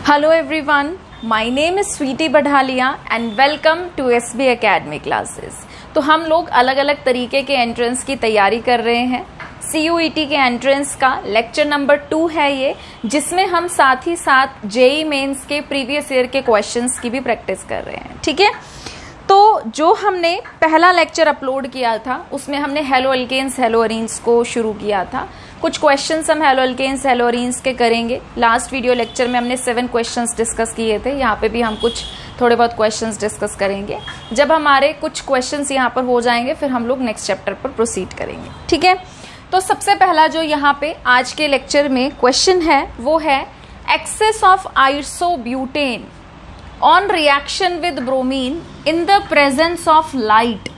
Hello everyone, my name is Sweety Badhalia and welcome to SB Academy classes। तो हम लोग अलग अलग तरीके के एंट्रेंस की तैयारी कर रहे हैं। CUET के एंट्रेंस का लेक्चर नंबर 2 है ये, जिसमें हम साथ ही साथ JEE मेंस के प्रीवियस ईयर के क्वेश्चंस की भी प्रैक्टिस कर रहे हैं। ठीक है, तो जो हमने पहला लेक्चर अपलोड किया था उसमें हमने हेलो एल्केन्स हेलो एरीन्स को शुरू किया था। कुछ क्वेश्चंस हम हेलो एल्केन्स हेलो एरीन्स के करेंगे। लास्ट वीडियो लेक्चर में हमने 7 क्वेश्चंस डिस्कस किए थे, यहाँ पे भी हम कुछ थोड़े बहुत क्वेश्चंस डिस्कस करेंगे। जब हमारे कुछ क्वेश्चंस यहाँ पर हो जाएंगे फिर हम लोग नेक्स्ट चैप्टर पर प्रोसीड करेंगे। ठीक है, तो सबसे पहला जो यहाँ पे आज के लेक्चर में क्वेश्चन है वो है excess of isobutane on reaction with bromine in the presence of light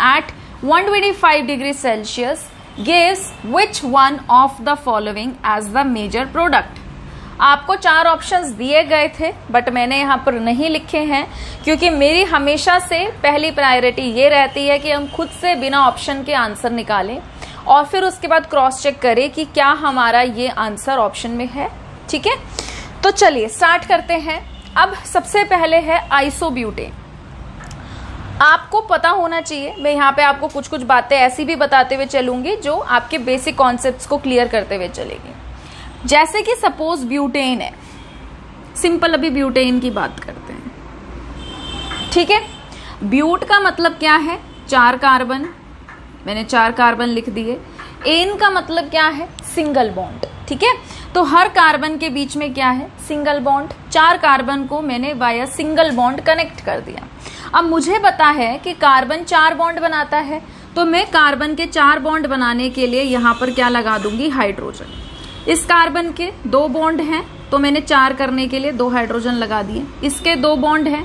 at 125 degrees Celsius gives which one of the following as the major product। आपको 4 ऑप्शंस दिए गए थे बट मैंने यहाँ पर नहीं लिखे हैं, क्योंकि मेरी हमेशा से पहली प्रायोरिटी ये रहती है कि हम खुद से बिना ऑप्शन के आंसर निकालें और फिर उसके बाद क्रॉस चेक करें कि क्या हमारा ये आंसर ऑप्शन में है। ठीक है, तो चलिए स्टार्ट करते हैं। अब सबसे पहले है आइसोब्यूटेन। आपको पता होना चाहिए, मैं यहाँ पे आपको कुछ कुछ बातें ऐसी भी बताते हुए चलूंगी जो आपके बेसिक कॉन्सेप्ट्स को क्लियर करते हुए चलेगी। जैसे कि सपोज ब्यूटेन है, सिंपल अभी ब्यूटेन की बात करते हैं। ठीक है, ब्यूट का मतलब क्या है? 4 कार्बन, मैंने 4 कार्बन लिख दिए। एन का मतलब क्या है? Single bond. ठीक है, तो हर कार्बन के बीच में क्या है? Single bond. 4 कार्बन को मैंने वाया सिंगल बॉन्ड कनेक्ट कर दिया। अब मुझे पता है कि कार्बन 4 बॉन्ड बनाता है, तो मैं कार्बन के 4 बॉन्ड बनाने के लिए यहाँ पर क्या लगा दूंगी? हाइड्रोजन। इस कार्बन के 2 बॉन्ड हैं तो मैंने 4 करने के लिए 2 हाइड्रोजन लगा दिए। इसके 2 बॉन्ड हैं,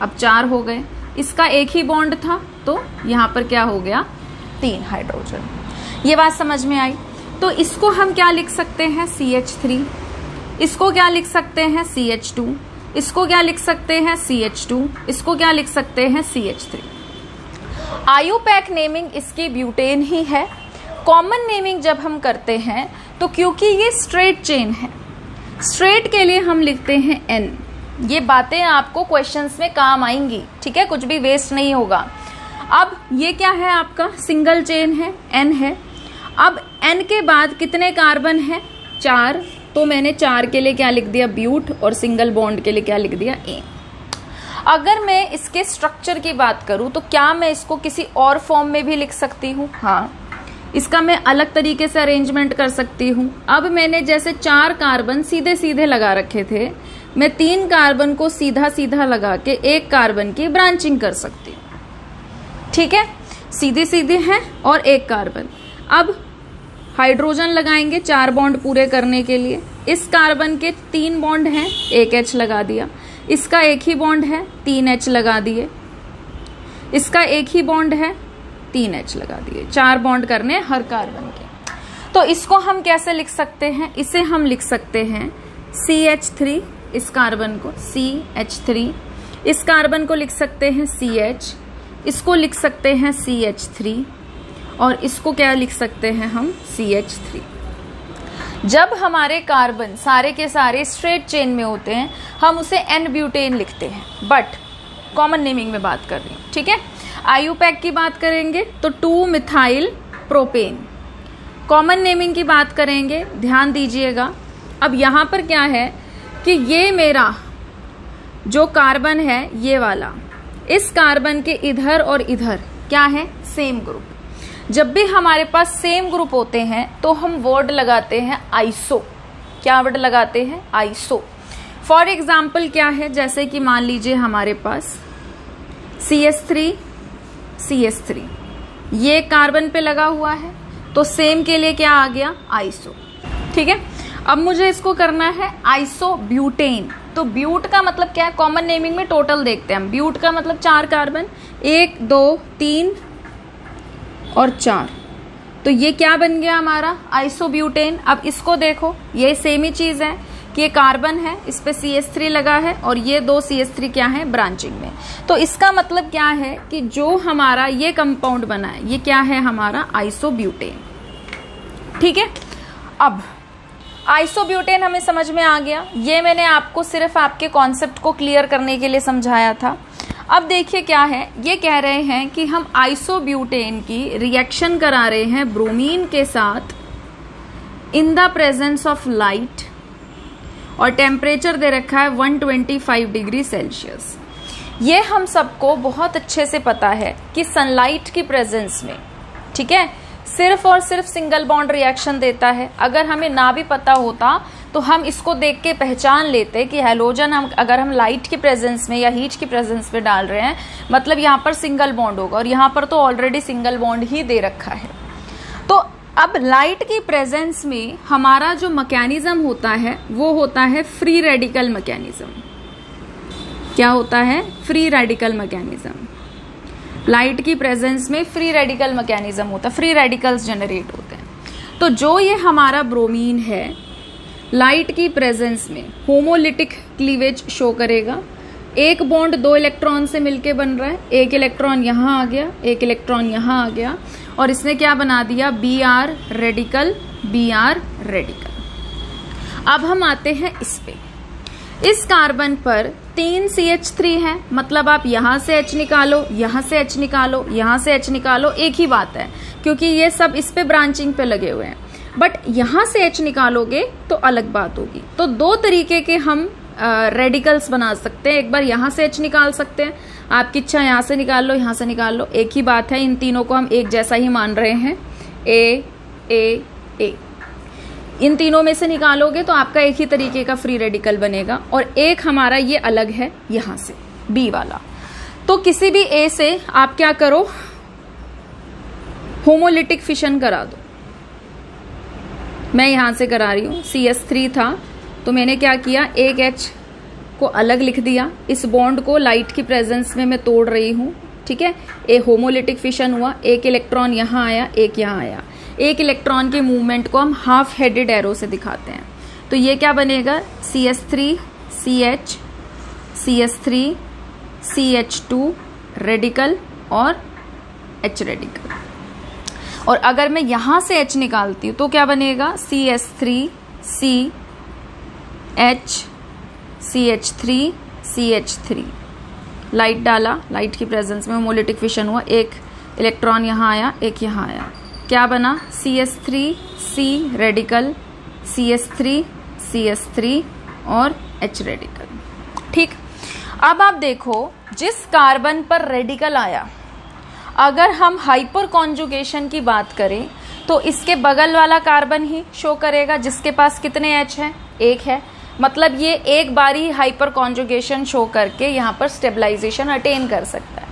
अब 4 हो गए। इसका एक ही बॉन्ड था तो यहाँ पर क्या हो गया? 3 हाइड्रोजन। ये बात समझ में आई? तो इसको हम क्या लिख सकते हैं? CH3। इसको क्या लिख सकते हैं? CH2। इसको क्या लिख सकते हैं? CH2। इसको क्या लिख सकते हैं? CH3। आयुपैक नेमिंग इसकी ब्यूटेन ही है। कॉमन नेमिंग जब हम करते हैं तो क्योंकि ये स्ट्रेट चेन है, स्ट्रेट के लिए हम लिखते हैं N। ये बातें आपको क्वेश्चंस में काम आएंगी। ठीक है, कुछ भी वेस्ट नहीं होगा। अब ये क्या है? आपका सिंगल चेन है, N है। अब N के बाद कितने कार्बन है? 4, तो मैंने 4 के लिए क्या लिख दिया? ब्यूट, और सिंगल बॉन्ड के लिए क्या लिख दिया? A। अगर मैं इसके स्ट्रक्चर की बात करूं तो क्या मैं इसको किसी और फॉर्म में भी लिख सकती हूँ? हाँ, इसका मैं अलग तरीके से अरेंजमेंट कर सकती हूँ। अब मैंने जैसे 4 कार्बन सीधे सीधे लगा रखे थे, मैं 3 कार्बन को सीधा सीधा लगा के 1 कार्बन की ब्रांचिंग कर सकती हूँ। ठीक है, सीधे सीधे हैं और 1 कार्बन। अब हाइड्रोजन लगाएंगे 4 बॉन्ड पूरे करने के लिए। इस कार्बन के 3 बॉन्ड हैं, 1 H लगा दिया। इसका एक ही बॉन्ड है, 3 H लगा दिए। इसका एक ही बॉन्ड है, 3 H लगा दिए। 4 बॉन्ड करने हर कार्बन के। तो इसको हम कैसे लिख सकते हैं? इसे हम लिख सकते हैं CH3, इस कार्बन को CH3, इस कार्बन को लिख सकते हैं CH, इसको लिख सकते हैं CH3, और इसको क्या लिख सकते हैं हम? CH3। जब हमारे कार्बन सारे के सारे स्ट्रेट चेन में होते हैं हम उसे N ब्यूटेन लिखते हैं, बट कॉमन नेमिंग में बात कर रही हूँ। ठीक है, आयुपैक की बात करेंगे तो 2 मिथाइल प्रोपेन। कॉमन नेमिंग की बात करेंगे, ध्यान दीजिएगा। अब यहाँ पर क्या है कि ये मेरा जो कार्बन है ये वाला, इस कार्बन के इधर और इधर क्या है? Same group. जब भी हमारे पास सेम ग्रुप होते हैं तो हम वर्ड लगाते हैं आइसो। क्या वर्ड लगाते हैं? आइसो। फॉर एग्जाम्पल क्या है? जैसे कि मान लीजिए हमारे पास CH3 CH3, ये कार्बन पे लगा हुआ है तो सेम के लिए क्या आ गया? आइसो। ठीक है, अब मुझे इसको करना है आइसोब्यूटेन। तो ब्यूट का मतलब क्या है? कॉमन नेमिंग में टोटल देखते हैं हम। ब्यूट का मतलब 4 कार्बन, 1 2 3 और 4, तो ये क्या बन गया हमारा? आइसोब्यूटेन। अब इसको देखो, ये सेम ही चीज है कि ये कार्बन है, इस पे CH3 लगा है और ये 2 CH3 क्या है? ब्रांचिंग में। तो इसका मतलब क्या है कि जो हमारा ये कंपाउंड बना है ये क्या है? हमारा आइसोब्यूटेन। ठीक है, अब आइसोब्यूटेन हमें समझ में आ गया, ये मैंने आपको सिर्फ आपके कॉन्सेप्ट को क्लियर करने के लिए समझाया था। अब देखिए क्या है, ये कह रहे हैं कि हम आइसोब्यूटेन की रिएक्शन करा रहे हैं ब्रोमीन के साथ in the presence of light, और टेम्परेचर दे रखा है 125 डिग्री सेल्सियस। ये हम सबको बहुत अच्छे से पता है कि सनलाइट की प्रेजेंस में, ठीक है, सिर्फ और सिर्फ सिंगल बॉन्ड रिएक्शन देता है। अगर हमें ना भी पता होता तो हम इसको देख के पहचान लेते कि हैलोजन हम अगर हम लाइट की प्रेजेंस में या हीट की प्रेजेंस में डाल रहे हैं मतलब यहाँ पर सिंगल बॉन्ड होगा, और यहाँ पर तो ऑलरेडी सिंगल बॉन्ड ही दे रखा है। तो अब लाइट की प्रेजेंस में हमारा जो मैकेनिज्म होता है वो होता है फ्री रेडिकल मैकेनिज्म। क्या होता है? Free radical mechanism. लाइट की प्रेजेंस में फ्री रेडिकल मैकेनिज्म होता है, फ्री रेडिकल्स जनरेट होते हैं। तो जो ये हमारा ब्रोमीन है लाइट की प्रेजेंस में होमोलिटिक क्लीवेज शो करेगा। एक बॉन्ड 2 इलेक्ट्रॉन से मिलके बन रहा है, एक इलेक्ट्रॉन यहाँ आ गया, एक इलेक्ट्रॉन यहाँ आ गया, और इसने क्या बना दिया? Br radical, Br radical. अब हम आते हैं इस पे। इस कार्बन पर 3 CH3 है, मतलब आप यहां से H निकालो, यहां से H निकालो, यहां से H निकालो, एक ही बात है, क्योंकि ये सब इस पे ब्रांचिंग पे लगे हुए हैं। बट यहां से H निकालोगे तो अलग बात होगी। तो 2 तरीके के हम रेडिकल्स बना सकते हैं। एक बार यहां से H निकाल सकते हैं, आपकी इच्छा यहां से निकाल लो, यहां से निकाल लो, एक ही बात है। इन तीनों को हम एक जैसा ही मान रहे हैं, ए। इन तीनों में से निकालोगे तो आपका एक ही तरीके का फ्री रेडिकल बनेगा, और एक हमारा ये अलग है यहां से, बी वाला। तो किसी भी ए से आप क्या करो? होमोलिटिक फिशन करा दो। मैं यहां से करा रही हूं, CS3 था तो मैंने क्या किया, एक H को अलग लिख दिया। इस बॉन्ड को लाइट की प्रेजेंस में मैं तोड़ रही हूं, ठीक है। ए होमोलिटिक फिशन हुआ, एक इलेक्ट्रॉन यहां आया, एक यहां आया। एक इलेक्ट्रॉन के मूवमेंट को हम हाफ हेडेड एरो से दिखाते हैं। तो ये क्या बनेगा? CS3 CH CS3 CH2 radical और H रेडिकल। और अगर मैं यहां से H निकालती हूं तो क्या बनेगा? CS3 CH CH3 CH3। Light डाला, लाइट की प्रेजेंस में होमोलिटिक फिशन हुआ, एक इलेक्ट्रॉन यहां आया, एक यहां आया, क्या बना? CS3 C radical, CS3 CS3 और H रेडिकल। ठीक, अब आप देखो जिस कार्बन पर रेडिकल आया, अगर हम हाइपर कॉन्जुगेशन की बात करें तो इसके बगल वाला कार्बन ही शो करेगा जिसके पास कितने H हैं? एक है। मतलब ये एक बारी हाइपर कॉन्जुगेशन शो करके यहाँ पर स्टेबलाइजेशन अटेन कर सकता है।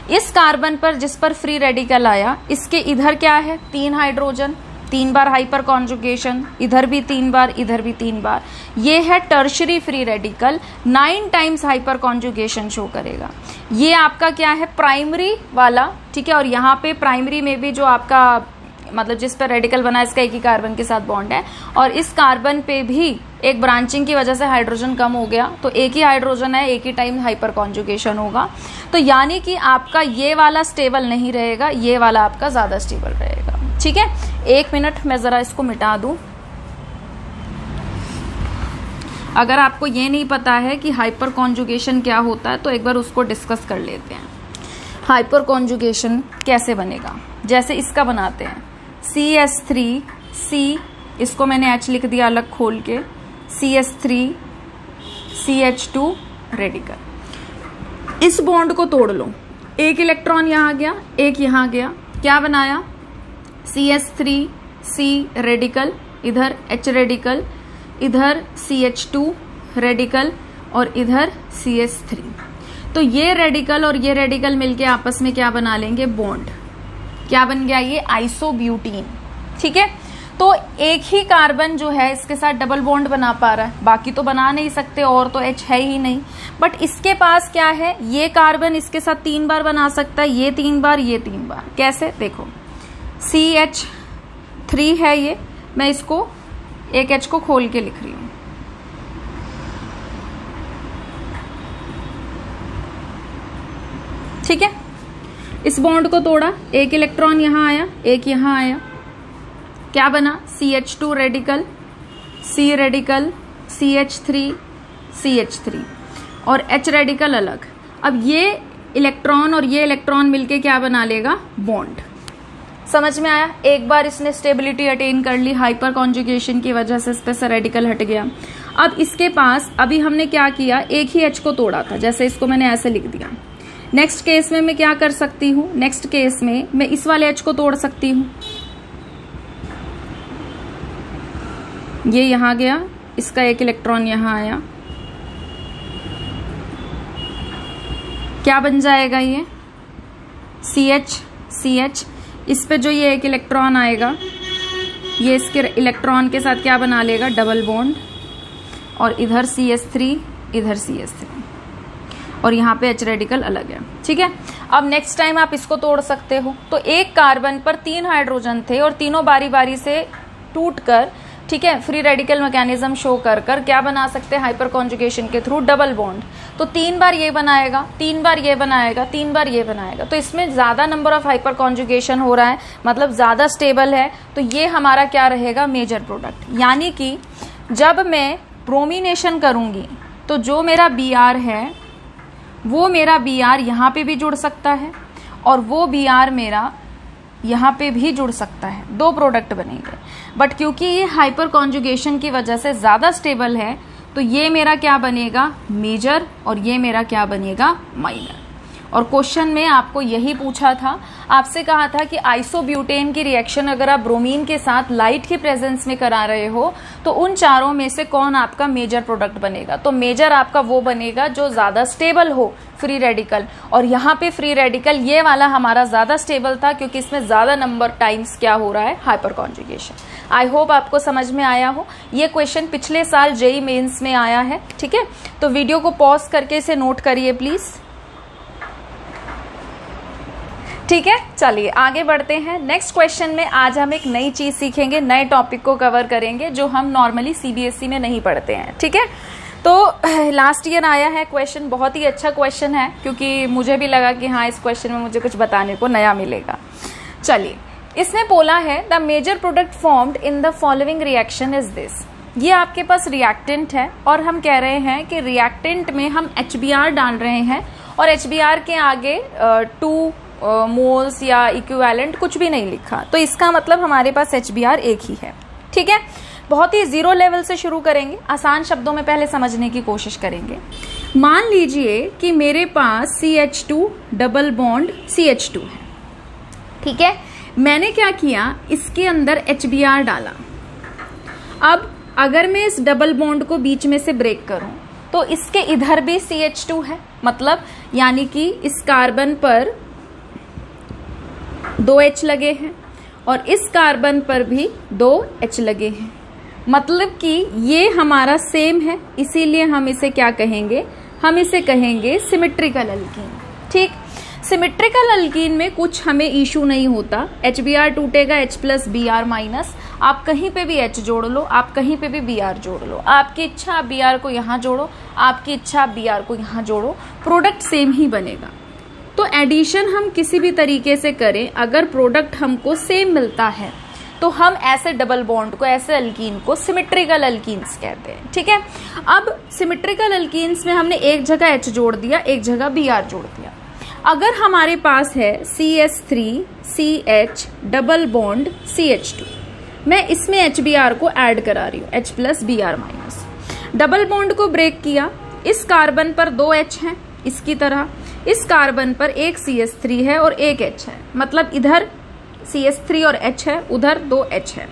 इस कार्बन पर जिस पर फ्री रेडिकल आया, इसके इधर क्या है? 3 हाइड्रोजन, 3 बार हाइपर कॉन्जुगेशन, इधर भी 3 बार, इधर भी 3 बार। ये है tertiary free radical, 9 times hyper conjugation show करेगा। ये आपका क्या है? प्राइमरी वाला, ठीक है। और यहाँ पे प्राइमरी में भी जो आपका मतलब जिस पर रेडिकल बना है इसका एक ही कार्बन के साथ बॉन्ड है, और इस कार्बन पे भी एक ब्रांचिंग की वजह से हाइड्रोजन कम हो गया, तो एक ही हाइड्रोजन है, एक ही टाइम हाइपर कॉन्जुगेशन होगा। तो यानी कि आपका ये वाला स्टेबल नहीं रहेगा, ये वाला आपका ज्यादा स्टेबल रहेगा, ठीक है। 1 मिनट मैं जरा इसको मिटा दूं। अगर आपको ये नहीं पता है कि हाइपर कॉन्जुगेशन क्या होता है तो एक बार उसको डिस्कस कर लेते हैं। हाइपर कॉन्जुगेशन कैसे बनेगा? जैसे इसका बनाते हैं, CS3 C, इसको मैंने H लिख दिया अलग खोल के, CS3 CH2 रेडिकल। इस बॉन्ड को तोड़ लो, एक इलेक्ट्रॉन यहां गया, एक यहां गया, क्या बनाया? CS3 C रेडिकल, इधर H रेडिकल, इधर CH2 रेडिकल और इधर CS3। तो ये रेडिकल और ये रेडिकल मिलके आपस में क्या बना लेंगे? बॉन्ड। क्या बन गया? ये आइसोब्यूटीन, ठीक है। तो एक ही कार्बन जो है इसके साथ डबल बॉन्ड बना पा रहा है, बाकी तो बना नहीं सकते, और तो H है ही नहीं। बट इसके पास क्या है? ये कार्बन इसके साथ 3 बार बना सकता है, ये 3 बार, ये 3 बार। कैसे? देखो, CH3 है ये, मैं इसको एक H को खोल के लिख रही हूं, ठीक है। इस बॉन्ड को तोड़ा, एक इलेक्ट्रॉन यहां आया, एक यहां आया, क्या बना? CH2 radical, C radical, CH3, CH3 और H रेडिकल अलग। अब ये इलेक्ट्रॉन और ये इलेक्ट्रॉन मिलके क्या बना लेगा, बॉन्ड। समझ में आया? एक बार इसने स्टेबिलिटी अटेन कर ली हाइपर कॉन्जुगेशन की वजह से, इस पे से रेडिकल हट गया। अब इसके पास अभी हमने क्या किया, एक ही H को तोड़ा था, जैसे इसको मैंने ऐसे लिख दिया। नेक्स्ट केस में मैं क्या कर सकती हूँ, नेक्स्ट केस में मैं इस वाले H को तोड़ सकती हूँ, ये यहां गया, इसका एक इलेक्ट्रॉन यहां आया, क्या बन जाएगा ये CH CH। इस पे जो ये एक इलेक्ट्रॉन आएगा ये इसके इलेक्ट्रॉन के साथ क्या बना लेगा, डबल बॉन्ड, और इधर CH3 इधर CH3 और यहाँ पे H रेडिकल अलग है। ठीक है, अब नेक्स्ट टाइम आप इसको तोड़ सकते हो। तो एक कार्बन पर 3 हाइड्रोजन थे और तीनों बारी बारी से टूट कर, ठीक है, फ्री रेडिकल मैकेनिज्म शो कर क्या बना सकते हैं, हाइपर कॉन्जुगेशन के थ्रू डबल बॉन्ड। तो 3 बार ये बनाएगा, 3 बार ये बनाएगा, 3 बार ये बनाएगा, तो इसमें ज्यादा नंबर ऑफ हाइपर कॉन्जुगेशन हो रहा है, मतलब ज्यादा स्टेबल है। तो ये हमारा क्या रहेगा, मेजर प्रोडक्ट। यानी कि जब मैं ब्रोमिनेशन करूंगी तो जो मेरा Br है वो मेरा Br यहाँ पे भी जुड़ सकता है और वो Br मेरा यहाँ पे भी जुड़ सकता है, 2 प्रोडक्ट बनेंगे। बट क्योंकि ये हाइपर कॉन्जुगेशन की वजह से ज्यादा स्टेबल है तो ये मेरा क्या बनेगा, मेजर, और ये मेरा क्या बनेगा, माइनर। और क्वेश्चन में आपको यही पूछा था, आपसे कहा था कि आइसोब्यूटेन की रिएक्शन अगर आप ब्रोमीन के साथ लाइट की प्रेजेंस में करा रहे हो तो उन चारों में से कौन आपका मेजर प्रोडक्ट बनेगा। तो मेजर आपका वो बनेगा जो ज्यादा स्टेबल हो, फ्री रेडिकल। और यहाँ पे फ्री रेडिकल ये वाला हमारा ज्यादा स्टेबल था क्योंकि इसमें ज्यादा नंबर टाइम्स क्या हो रहा है, हाइपर कॉन्जुगेशन। आई होप आपको समझ में आया हो। ये क्वेश्चन पिछले साल जेईई मेंस में आया है। ठीक है, तो वीडियो को पॉज करके इसे नोट करिए प्लीज। ठीक है, चलिए आगे बढ़ते हैं। नेक्स्ट क्वेश्चन में आज हम एक नई चीज सीखेंगे, नए टॉपिक को कवर करेंगे जो हम नॉर्मली सीबीएसई में नहीं पढ़ते हैं। ठीक है, तो लास्ट ईयर आया है क्वेश्चन, बहुत ही अच्छा क्वेश्चन है क्योंकि मुझे भी लगा कि हाँ इस क्वेश्चन में मुझे कुछ बताने को नया मिलेगा। चलिए, इसमें बोला है the major product formed in the following reaction is this. ये आपके पास रिएक्टेंट है और हम कह रहे हैं कि रिएक्टेंट में हम HBr डाल रहे हैं और HBr के आगे 2 मोल्स या इक्विवेलेंट कुछ भी नहीं लिखा, तो इसका मतलब हमारे पास HBr एक ही है। ठीक है, बहुत ही 0 लेवल से शुरू करेंगे, आसान शब्दों में पहले समझने की कोशिश करेंगे। मान लीजिए कि मेरे पास CH2 डबल बॉन्ड CH2 है। ठीक है, मैंने क्या किया, इसके अंदर HBr डाला। अब अगर मैं इस डबल बॉन्ड को बीच में से ब्रेक करूं तो इसके इधर भी CH2 है, मतलब यानी कि इस कार्बन पर 2 H लगे हैं और इस कार्बन पर भी 2 H लगे हैं, मतलब कि ये हमारा सेम है, इसीलिए हम इसे क्या कहेंगे, हम इसे कहेंगे सिमेट्रिकल अल्कीन। ठीक, सिमेट्रिकल अल्कीन में कुछ हमें इशू नहीं होता, HBr टूटेगा H प्लस Br माइनस, आप कहीं पे भी H जोड़ लो, आप कहीं पे भी Br जोड़ लो, आपकी इच्छा आप Br को यहाँ जोड़ो, आपकी इच्छा आप Br को यहाँ जोड़ो, प्रोडक्ट सेम ही बनेगा। तो एडिशन हम किसी भी तरीके से करें, अगर प्रोडक्ट हमको सेम मिलता है तो हम ऐसे डबल बॉन्ड को, ऐसे अल्कीन को सिमेट्रिकल अल्कीन्स कहते हैं। ठीक है, अब सिमेट्रिकल अल्कीन्स में हमने एक जगह H जोड़ दिया, एक जगह Br जोड़ दिया। अगर हमारे पास है CH3 CH double bond CH2, मैं इसमें HBr को ऐड करा रही हूँ, H plus Br minus. Double bond को ब्रेक किया, इस कार्बन पर 2 H हैं, इसकी तरह इस कार्बन पर एक CH3 है और एक H है, मतलब इधर CH3 और H है, उधर 2 H है।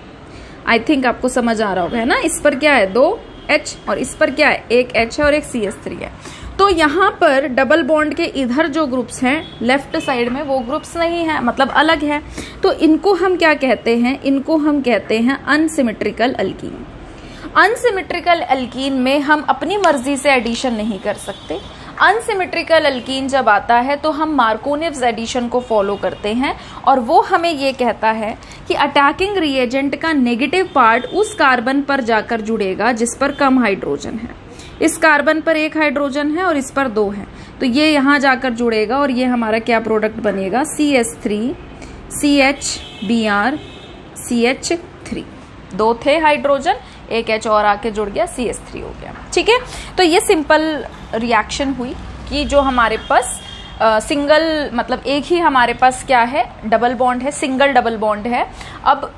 आई थिंक आपको समझ आ रहा होगा, है ना। इस पर क्या है, 2 H और इस पर क्या है, एक H है और एक CH3 है। तो यहाँ पर डबल बॉन्ड के इधर जो ग्रुप्स हैं लेफ्ट साइड में, वो ग्रुप्स नहीं है, मतलब अलग है। तो इनको हम क्या कहते हैं, इनको हम कहते हैं अनसिमेट्रिकल अल्कीन। अनसिमेट्रिकल अल्कीन में हम अपनी मर्जी से एडिशन नहीं कर सकते। अनसिमेट्रिकल अल्कीन जब आता है तो हम मार्कोनिव्स एडिशन को फॉलो करते हैं और वो हमें ये कहता है कि अटैकिंग रिएजेंट का नेगेटिव पार्ट उस कार्बन पर जाकर जुड़ेगा जिस पर कम हाइड्रोजन है। इस कार्बन पर 1 हाइड्रोजन है और इस पर 2 है, तो ये यहाँ जाकर जुड़ेगा और ये हमारा क्या प्रोडक्ट बनेगा, CH3 CH Br CH3। 2 थे हाइड्रोजन, एक H और आके जुड़ गया, CH3 हो गया। ठीक है, तो ये सिंपल रिएक्शन हुई कि जो हमारे पास सिंगल मतलब एक ही हमारे पास क्या है, डबल बॉन्ड है, सिंगल डबल बॉन्ड है, अब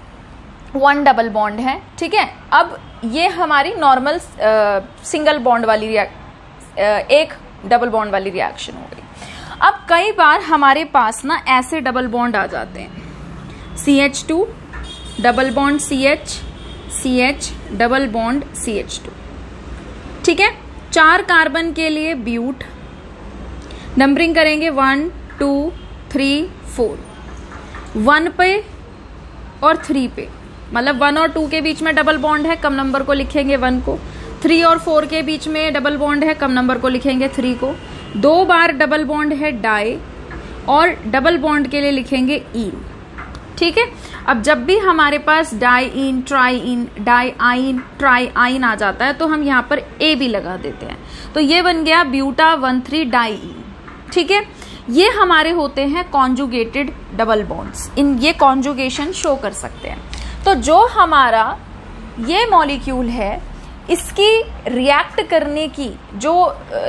1 डबल बॉन्ड है। ठीक है, अब ये हमारी नॉर्मल सिंगल बॉन्ड वाली एक डबल बॉन्ड वाली रिएक्शन हो गई। अब कई बार हमारे पास ना ऐसे डबल बॉन्ड आ जाते हैं, CH2 double bond CH, CH double bond CH2। ठीक है, 4 कार्बन के लिए ब्यूट, नंबरिंग करेंगे 1 2 3 4, 1 पे और 3 पे, मतलब 1 और 2 के बीच में डबल बॉन्ड है, कम नंबर को लिखेंगे 1 को। 3 और 4 के बीच में डबल बॉन्ड है, कम नंबर को लिखेंगे 3 को। 2 बार डबल बॉन्ड है डाई, और डबल बॉन्ड के लिए लिखेंगे इन। ठीक है, अब जब भी हमारे पास डाईइन, ट्राईइन, डाईआइन, ट्राईआइन आ जाता है तो हम यहाँ पर ए भी लगा देते हैं, तो ये बन गया ब्यूटा 1,3 डाईइन। ठीक है, ये हमारे होते हैं कॉन्जुगेटेड डबल बॉन्ड्स, इन ये कॉन्जुगेशन शो कर सकते हैं। तो जो हमारा ये मॉलिक्यूल है, इसकी रिएक्ट करने की जो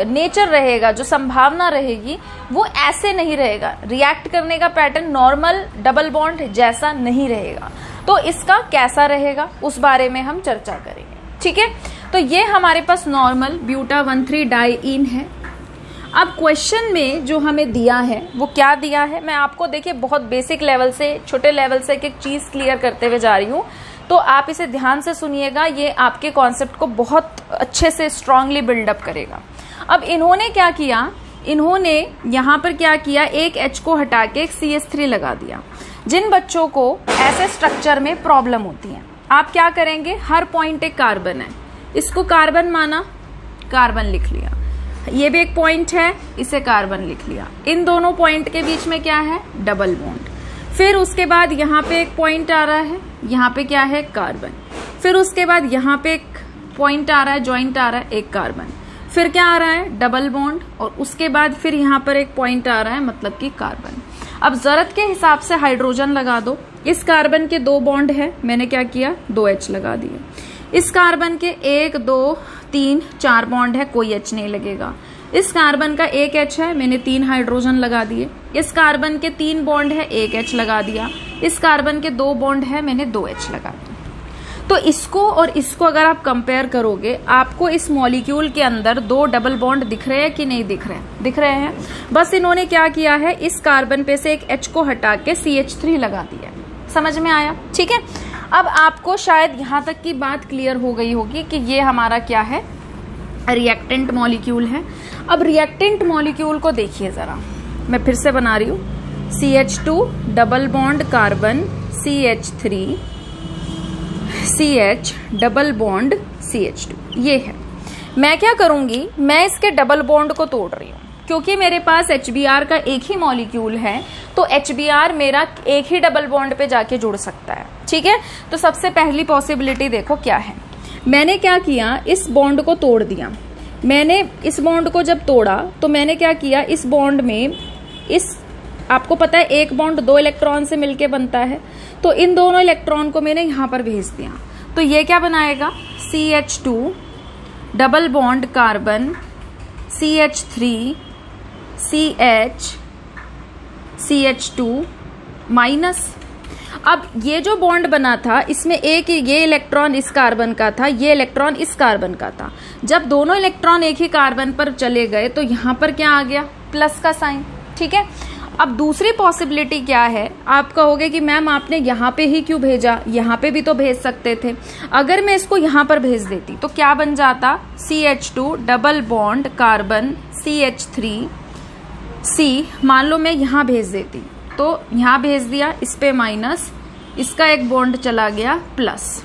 नेचर रहेगा, जो संभावना रहेगी, वो ऐसे नहीं रहेगा। रिएक्ट करने का पैटर्न नॉर्मल डबल बॉन्ड जैसा नहीं रहेगा। तो इसका कैसा रहेगा उस बारे में हम चर्चा करेंगे। ठीक है, तो ये हमारे पास नॉर्मल ब्यूटा 1,3 डाईइन है। अब क्वेश्चन में जो हमें दिया है वो क्या दिया है, मैं आपको देखिए बहुत बेसिक लेवल से, छोटे लेवल से एक एक चीज क्लियर करते हुए जा रही हूँ, तो आप इसे ध्यान से सुनिएगा, ये आपके कॉन्सेप्ट को बहुत अच्छे से स्ट्रांगली बिल्डअप करेगा। अब इन्होंने क्या किया, इन्होंने यहाँ पर क्या किया, एक H को हटा के एक CH3 लगा दिया। जिन बच्चों को ऐसे स्ट्रक्चर में प्रॉब्लम होती है, आप क्या करेंगे, हर पॉइंट एक कार्बन है, इसको कार्बन माना, कार्बन लिख लिया, ये भी एक पॉइंट है, इसे कार्बन लिख लिया। इन दोनों पॉइंट के बीच में क्या है, डबल बॉन्ड। फिर उसके बाद यहाँ पे एक पॉइंट आ रहा है, यहाँ पे क्या है, कार्बन। फिर उसके बाद यहाँ पे एक पॉइंट आ रहा है, जॉइंट आ रहा है, एक कार्बन। फिर क्या आ रहा है, डबल बॉन्ड, और उसके बाद फिर यहाँ पर एक पॉइंट आ रहा है, मतलब कि कार्बन। अब जरूरत के हिसाब से हाइड्रोजन लगा दो। इस कार्बन के 2 बॉन्ड है, मैंने क्या किया, 2 H लगा दिए। इस कार्बन के 1 2 3 4 बॉन्ड है, कोई H नहीं लगेगा। इस कार्बन का 1 H है, मैंने 3 हाइड्रोजन लगा दिए। इस कार्बन के 3 बॉन्ड है, 1 H लगा दिया। इस कार्बन के 2 बॉन्ड है, मैंने 2 H लगा दिया। तो इसको और इसको अगर आप कंपेयर करोगे, आपको इस मॉलिक्यूल के अंदर 2 डबल बॉन्ड दिख रहे हैं कि नहीं दिख रहे हैं, दिख रहे हैं। बस इन्होंने क्या किया है, इस कार्बन पे से एक H को हटा के CH3 लगा दिया। समझ में आया? ठीक है, अब आपको शायद यहाँ तक की बात क्लियर हो गई होगी कि ये हमारा क्या है, रिएक्टेंट मॉलिक्यूल है। अब रिएक्टेंट मॉलिक्यूल को देखिए जरा, मैं फिर से बना रही हूँ, CH2 double bond carbon, CH3 CH double bond CH2, ये है। मैं क्या करूंगी, मैं इसके डबल बॉन्ड को तोड़ रही हूँ, क्योंकि मेरे पास HBr का एक ही मॉलिक्यूल है, तो HBr मेरा एक ही डबल बॉन्ड पे जाके जुड़ सकता है। ठीक है, तो सबसे पहली पॉसिबिलिटी देखो क्या है। मैंने क्या किया, इस बॉन्ड को तोड़ दिया। मैंने इस बॉन्ड को जब तोड़ा तो मैंने क्या किया, इस बॉन्ड में इस, आपको पता है एक बॉन्ड 2 इलेक्ट्रॉन से मिलके बनता है, तो इन दोनों इलेक्ट्रॉन को मैंने यहां पर भेज दिया। तो ये क्या बनाएगा, CH2 double bond carbon, CH3 CH CH2 minus. अब ये जो बॉन्ड बना था, इसमें एक ये इलेक्ट्रॉन इस कार्बन का था, ये इलेक्ट्रॉन इस कार्बन का था। जब दोनों इलेक्ट्रॉन एक ही कार्बन पर चले गए तो यहां पर क्या आ गया, प्लस का साइन। ठीक है, अब दूसरी पॉसिबिलिटी क्या है, आप कहोगे कि मैम आपने यहाँ पे ही क्यों भेजा, यहाँ पे भी तो भेज सकते थे। अगर मैं इसको यहाँ पर भेज देती तो क्या बन जाता, CH2 double bond carbon, CH3 C, मान लो मैं यहाँ भेज देती, तो यहाँ भेज दिया, इस पे माइनस, इसका एक बॉन्ड चला गया प्लस।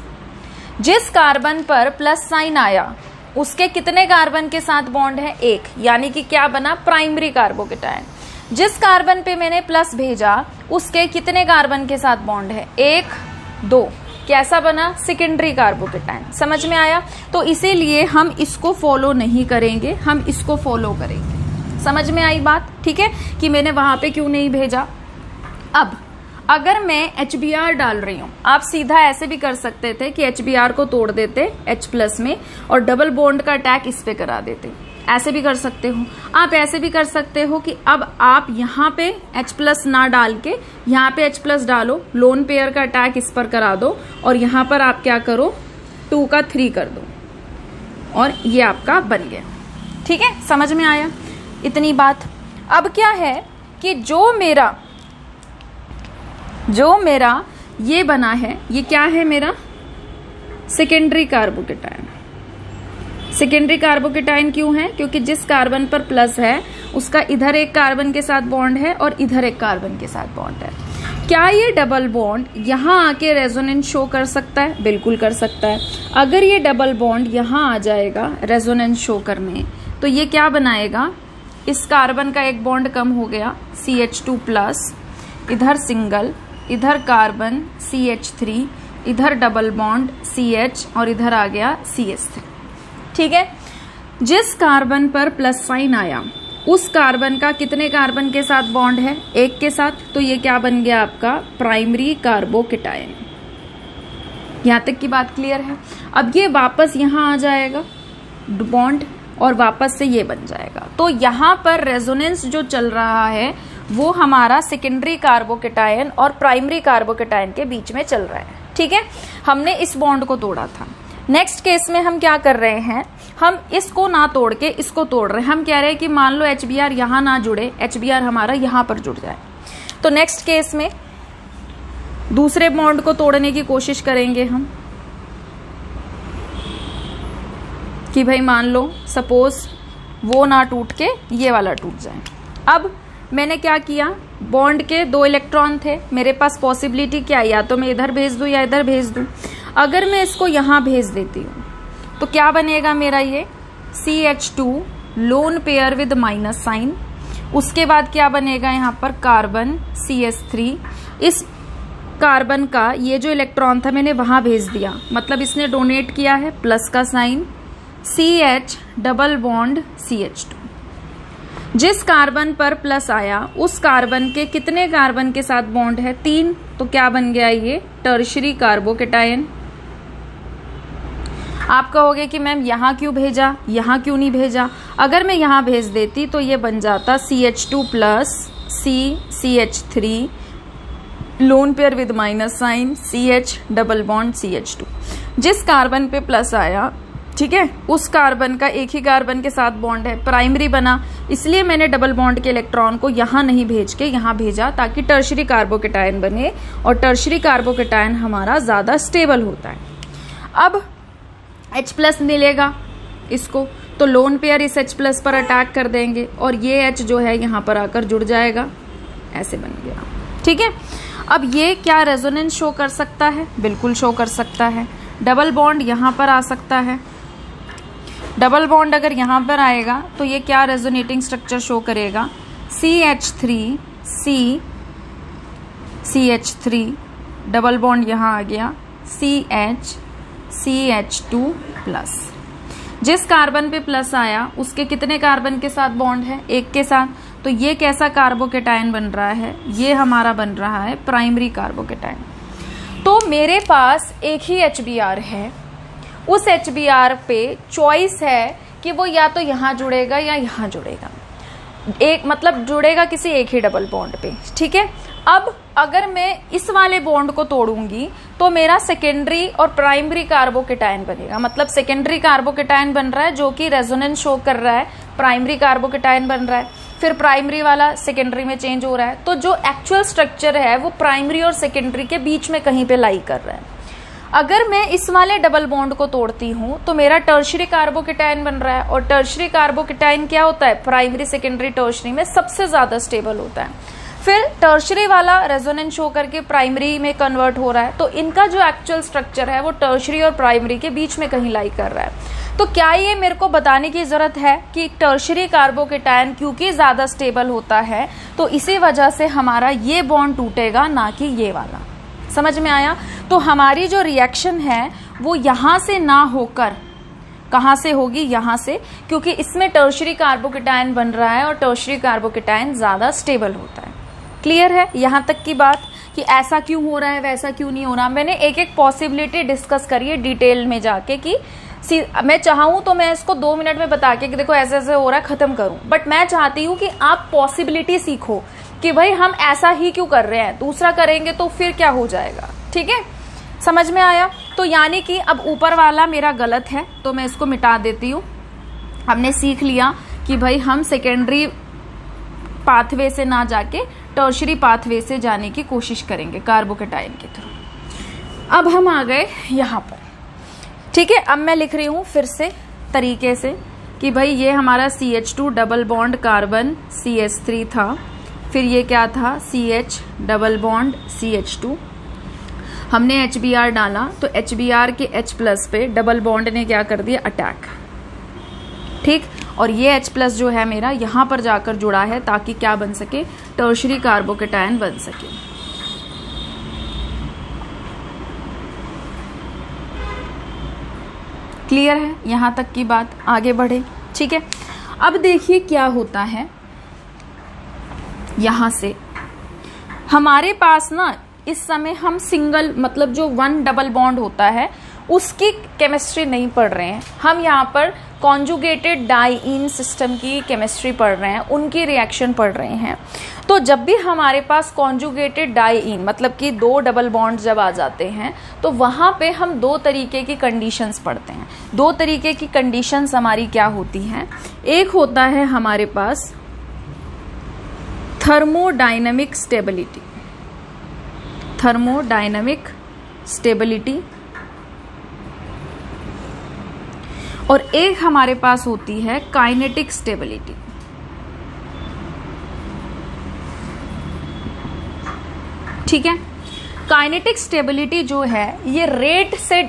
जिस कार्बन पर प्लस साइन आया उसके कितने कार्बन के साथ बॉन्ड है, एक, यानी कि क्या बना, प्राइमरी कार्बोकेटायन। जिस कार्बन पे मैंने प्लस भेजा उसके कितने कार्बन के साथ बॉन्ड है, 1 2, कैसा बना, सेकेंडरी कार्बोकेटायन। समझ में आया? तो इसीलिए हम इसको फॉलो नहीं करेंगे, हम इसको फॉलो करेंगे। समझ में आई बात? ठीक है, कि मैंने वहां पे क्यों नहीं भेजा। अब अगर मैं HBr डाल रही हूं, आप सीधा ऐसे भी कर सकते थे कि HBr को तोड़ देते H+ में और डबल बॉन्ड का अटैक इस पे करा देते, ऐसे भी कर सकते हो। आप ऐसे भी कर सकते हो कि अब आप यहाँ पे H+ ना डाल के यहाँ पे H+ डालो, लोन पेयर का अटैक इस पर करा दो और यहाँ पर आप क्या करो 2 का 3 कर दो और ये आपका बन गया। ठीक है, समझ में आया इतनी बात। अब क्या है कि जो मेरा ये बना है, ये क्या है मेरा सेकेंडरी कार्बोकेटायन। सेकेंडरी कार्बोकेटायन क्यों है? क्योंकि जिस कार्बन पर प्लस है उसका इधर एक कार्बन के साथ बॉन्ड है और इधर एक कार्बन के साथ बॉन्ड है। क्या ये डबल बॉन्ड यहाँ आके रेजोनेंस शो कर सकता है? बिल्कुल कर सकता है। अगर ये डबल बॉन्ड यहाँ आ जाएगा रेजोनेंस शो करने, तो ये क्या बनाएगा, इस कार्बन का एक बॉन्ड कम हो गया CH2+, इधर सिंगल, इधर कार्बन CH3, इधर डबल बॉन्ड CH और इधर आ गया CH3। ठीक है, जिस कार्बन पर प्लस साइन आया उस कार्बन का कितने कार्बन के साथ बॉन्ड है? एक के साथ। तो ये क्या बन गया आपका प्राइमरी कार्बोकेटायन। यहां तक की बात क्लियर है। अब ये वापस यहां आ जाएगा बॉन्ड और वापस से ये बन जाएगा। तो यहां पर रेजोनेंस जो चल रहा है वो हमारा सेकेंडरी कार्बोकेटायन और प्राइमरी कार्बोकेटायन के बीच में चल रहा है। ठीक है, हमने इस बॉन्ड को तोड़ा था। नेक्स्ट केस में हम क्या कर रहे हैं, हम इसको ना तोड़ के इसको तोड़ रहे हैं। हम कह रहे हैं कि मान लो HBr यहां ना जुड़े, HBr हमारा यहां पर जुड़ जाए। तो नेक्स्ट केस में दूसरे बॉन्ड को तोड़ने की कोशिश करेंगे हम कि भाई मान लो सपोज वो ना टूट के ये वाला टूट जाए। अब मैंने क्या किया, बॉन्ड के 2 इलेक्ट्रॉन थे, मेरे पास पॉसिबिलिटी क्या है, या तो मैं इधर भेज दूं या इधर भेज दूं। अगर मैं इसको यहां भेज देती हूं तो क्या बनेगा मेरा ये CH2 lone pair with minus sign. उसके बाद क्या बनेगा यहां पर कार्बन CH3। इस कार्बन का ये जो इलेक्ट्रॉन था मैंने वहां भेज दिया, मतलब इसने डोनेट किया है प्लस का sign, CH double bond CH2। जिस कार्बन पर प्लस आया उस कार्बन के कितने कार्बन के साथ बॉन्ड है? 3। तो क्या बन गया ये टर्शरी कार्बोकेटायन। आप कहोगे कि मैम यहां क्यों भेजा, यहां क्यों नहीं भेजा? अगर मैं यहां भेज देती तो ये बन जाता CH2+ CH3 lone pair with minus sign CH double bond CH2। जिस कार्बन पे प्लस आया, ठीक है, उस कार्बन का एक ही कार्बन के साथ बॉन्ड है, प्राइमरी बना, इसलिए मैंने डबल बॉन्ड के इलेक्ट्रॉन को यहां नहीं भेज के यहां भेजा ताकि टर्शरी कार्बोकेटायन बने और टर्शरी कार्बोकेटायन हमारा ज्यादा स्टेबल होता है। अब H+ मिलेगा इसको, तो लोन पेयर इस H+ पर अटैक कर देंगे और ये H जो है यहां पर आकर जुड़ जाएगा, ऐसे बन गया। ठीक है, अब ये क्या रेजोनेंस शो कर सकता है? बिल्कुल शो कर सकता है। डबल बॉन्ड यहां पर आ सकता है। डबल बॉन्ड अगर यहां पर आएगा तो ये क्या रेजोनेटिंग स्ट्रक्चर शो करेगा? CH3 CH3 डबल बॉन्ड यहां आ गया CH CH2+। जिस कार्बन पे प्लस आया उसके कितने कार्बन के साथ बॉन्ड है? एक के साथ। तो ये कैसा कार्बोकेटायन बन रहा है? ये हमारा बन रहा है प्राइमरी कार्बोकेटायन। तो मेरे पास एक ही HBr है, उस HBr पे चॉइस है कि वो या तो यहां जुड़ेगा या यहां जुड़ेगा, एक मतलब जुड़ेगा किसी एक ही डबल बॉन्ड पे। ठीक है, अब अगर मैं इस वाले बॉन्ड को तोड़ूंगी तो मेरा सेकेंडरी और प्राइमरी कार्बोकेटायन बनेगा, मतलब सेकेंडरी कार्बोकेटायन बन रहा है जो कि रेजोनेंस शो कर रहा है, प्राइमरी कार्बोकेटायन बन रहा है, फिर प्राइमरी वाला सेकेंडरी में चेंज हो रहा है। तो जो एक्चुअल स्ट्रक्चर है वो प्राइमरी और सेकेंडरी के बीच में कहीं पे लाई कर रहा है। अगर मैं इस वाले डबल बॉन्ड को तोड़ती हूं तो मेरा टर्शरी कार्बोकेटायन बन रहा है, और टर्शरी कार्बोकेटायन क्या होता है? प्राइमरी सेकेंडरी टर्शरी में सबसे ज्यादा स्टेबल होता है। फिर टर्शरी वाला रेजोनेंस शो करके प्राइमरी में कन्वर्ट हो रहा है, तो इनका जो एक्चुअल स्ट्रक्चर है वो टर्शरी और प्राइमरी के बीच में कहीं लाई कर रहा है। तो क्या ये मेरे को बताने की जरूरत है कि टर्शरी कार्बोकेटायन क्योंकि ज्यादा स्टेबल होता है तो इसी वजह से हमारा ये बॉन्ड टूटेगा, ना कि ये वाला। समझ में आया? तो हमारी जो रिएक्शन है वो यहां से ना होकर कहां से होगी? यहां से, क्योंकि इसमें टर्शरी कार्बोकेटायन बन रहा है और टर्शरी कार्बोकेटायन ज्यादा स्टेबल होता है। क्लियर है यहां तक की बात कि ऐसा क्यों हो रहा है, वैसा क्यों नहीं हो रहा। मैंने एक एक पॉसिबिलिटी डिस्कस करी है डिटेल में जाके कि मैं चाहूँ तो मैं इसको 2 मिनट में बता के कि देखो ऐसे ऐसे हो रहा है, खत्म करूं, बट मैं चाहती हूँ कि आप पॉसिबिलिटी सीखो कि भाई हम ऐसा ही क्यों कर रहे हैं, दूसरा करेंगे तो फिर क्या हो जाएगा। ठीक है, समझ में आया। तो यानी कि अब ऊपर वाला मेरा गलत है तो मैं इसको मिटा देती हूँ। हमने सीख लिया कि भाई हम सेकेंडरी पाथवे से ना जाके टर्शरी पाथवे से जाने की कोशिश करेंगे कार्बोकेटाइन के थ्रू। अब हम आ गए यहाँ पर। ठीक है, अब मैं लिख रही हूँ फिर से तरीके से कि भाई ये हमारा CH2 double bond carbon CH3 था, फिर ये क्या था CH डबल बॉन्ड CH2, हमने HBr डाला तो HBr के H+ पे डबल बॉन्ड ने क्या कर दिया, अटैक। ठीक, और ये H+ जो है मेरा यहाँ पर जाकर जुड़ा है ताकि क्या बन सके, टर्शरी कार्बोकेटायन बन सके। क्लियर है यहाँ तक की बात, आगे बढ़े। ठीक है, अब देखिए क्या होता है, यहां से हमारे पास ना इस समय हम सिंगल मतलब जो 1 डबल बॉन्ड होता है उसकी केमिस्ट्री नहीं पढ़ रहे हैं, हम यहाँ पर कॉन्जुगेटेड डाइईन सिस्टम की केमिस्ट्री पढ़ रहे हैं, उनकी रिएक्शन पढ़ रहे हैं। तो जब भी हमारे पास कॉन्जुगेटेड डाइईन मतलब कि 2 डबल बॉन्ड जब आ जाते हैं तो वहां पे हम 2 तरीके की कंडीशंस पढ़ते हैं। 2 तरीके की कंडीशंस हमारी क्या होती हैं, एक होता है हमारे पास थर्मोडायनेमिक स्टेबिलिटी, थर्मोडायनेमिक स्टेबिलिटी, और एक हमारे पास होती है काइनेटिक स्टेबिलिटी। ठीक है, काइनेटिक स्टेबिलिटी जो है ये रेट से